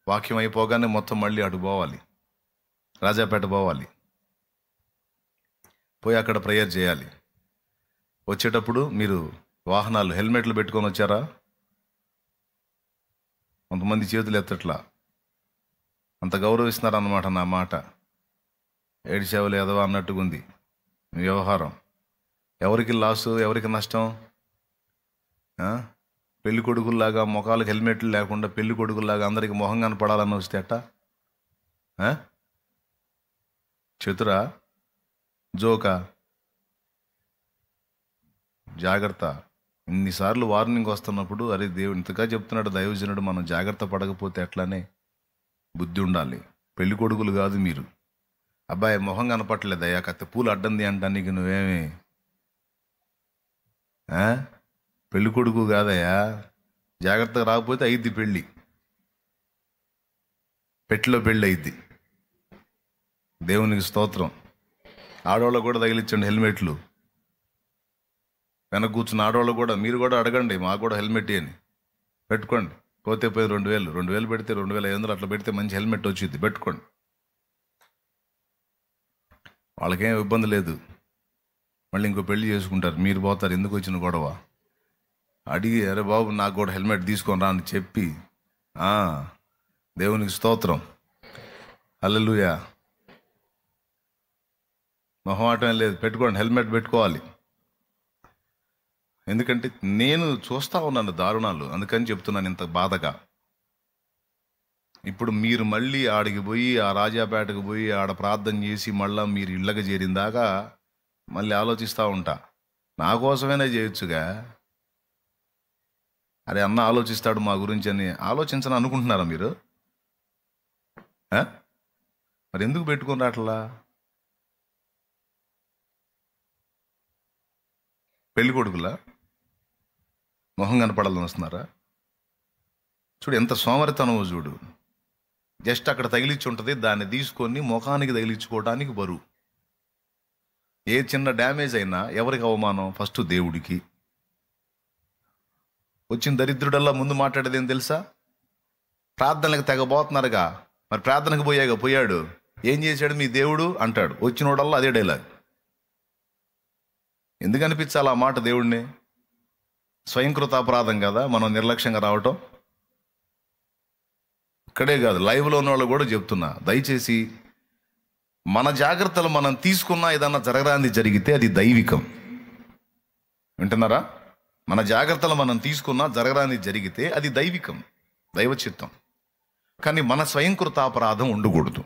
వాక్యం అయిపోగానే మొత్తం మళ్ళీ అటు పోవాలి, రాజాపేట పోవాలి, పోయి అక్కడ ప్రేయర్ చేయాలి. వచ్చేటప్పుడు మీరు వాహనాలు హెల్మెట్లు పెట్టుకొని వచ్చారా? కొంతమంది చేతులు ఎత్తట్లా, అంత గౌరవిస్తున్నారన్నమాట. నా మాట ఏడిసేవలు ఎదవా అన్నట్టుగా ఉంది మీ వ్యవహారం. ఎవరికి లాసు, ఎవరికి నష్టం? పెళ్లి కొడుకుల్లాగా మొఖాలకు హెల్మెట్లు లేకుండా పెళ్లి కొడుకుల్లాగా అందరికి మొహం కనపడాలని వస్తే అట్ట చతురా జోకా? జాగ్రత్త. ఇన్నిసార్లు వార్నింగ్ వస్తున్నప్పుడు అరే దేవుడు ఇంతగా చెప్తున్నాడు దైవజనుడు, మనం జాగ్రత్త పడకపోతే ఎట్లానే బుద్ధి ఉండాలి. పెళ్లి కొడుకులు కాదు మీరు. అబ్బాయి మొహం కనపట్టలేదయ్యా, కత్తి పూలు అడ్డంది అంటానికి నువ్వేమి పెళ్లి కొడుకు కాదయ్యా. జాగ్రత్తగా రాకపోతే అయిద్ది పెళ్ళి, పెట్టిలో పెళ్ళి అయిద్ది. దేవునికి స్తోత్రం. ఆడవాళ్ళకు కూడా తగిలించండి హెల్మెట్లు. వెనక కూర్చున్న ఆడవాళ్ళు కూడా, మీరు కూడా అడగండి మాకు కూడా హెల్మెట్ అని పెట్టుకోండి. పోతే పోయి 2000 పెడితే 2500 అట్లా పెడితే మంచి హెల్మెట్ వచ్చింది, పెట్టుకోండి. వాళ్ళకేం ఇబ్బంది లేదు. మళ్ళీ ఇంకో పెళ్లి చేసుకుంటారు, మీరు పోతారు. ఎందుకు వచ్చిన గొడవ? అడిగి అరే బాబు నాకు కూడా హెల్మెట్ తీసుకొని రా అని చెప్పి, దేవునికి స్తోత్రం, హల్లెలూయా. మొహమాటం లేదు, పెట్టుకోండి, హెల్మెట్ పెట్టుకోవాలి. ఎందుకంటే నేను చూస్తూ ఉన్నాను దారుణాలు, అందుకని చెప్తున్నాను ఇంత బాధగా. ఇప్పుడు మీరు మళ్ళీ ఆడికి పోయి ఆ రాజాపేటకు పోయి ఆడ ప్రార్థన చేసి మళ్ళీ మీరు ఇళ్ళకి చేరిందాకా మళ్ళీ ఆలోచిస్తూ ఉంటా, నా కోసమైనా చేయొచ్చుగా. అరే అన్న ఆలోచిస్తాడు మా గురించి అని ఆలోచించని అనుకుంటున్నారా మీరు? మరి ఎందుకు పెట్టుకుని రాట్లా? పెళ్లి కొడుకులా మొహం కనపడాలని వస్తున్నారా? చూడు ఎంత సోమరితనమో చూడు. జస్ట్ అక్కడ తగిలించి ఉంటుంది, దాన్ని తీసుకొని ముఖానికి తగిలించుకోవడానికి బరువు. ఏ చిన్న డ్యామేజ్ అయినా ఎవరికి అవమానం? ఫస్ట్ దేవుడికి. వచ్చిన దరిద్రుడల్లా ముందు మాట్లాడేది ఏం తెలుసా? ప్రార్థనలకు తెగబోతున్నారుగా, మరి ప్రార్థనకు పోయాడు, ఏం చేశాడు మీ దేవుడు అంటాడు. వచ్చినోడల్లా అదే డైలాగ్. ఎందుకు అనిపించాలి ఆ మాట దేవుడిని? స్వయంకృతాపరాధం కదా మనం నిర్లక్ష్యంగా రావటం. ఇక్కడే కాదు, లైవ్లో ఉన్న వాళ్ళు కూడా చెప్తున్నా, దయచేసి మన జాగ్రత్తలు మనం తీసుకున్నా ఏదన్నా జరగరాంది జరిగితే అది దైవికం. వింటున్నారా? మన జాగ్రత్తలు మనం తీసుకున్నా జరగరాంది జరిగితే అది దైవికం, దైవ చిత్తం. కానీ మన స్వయంకృతాపరాధం ఉండకూడదు.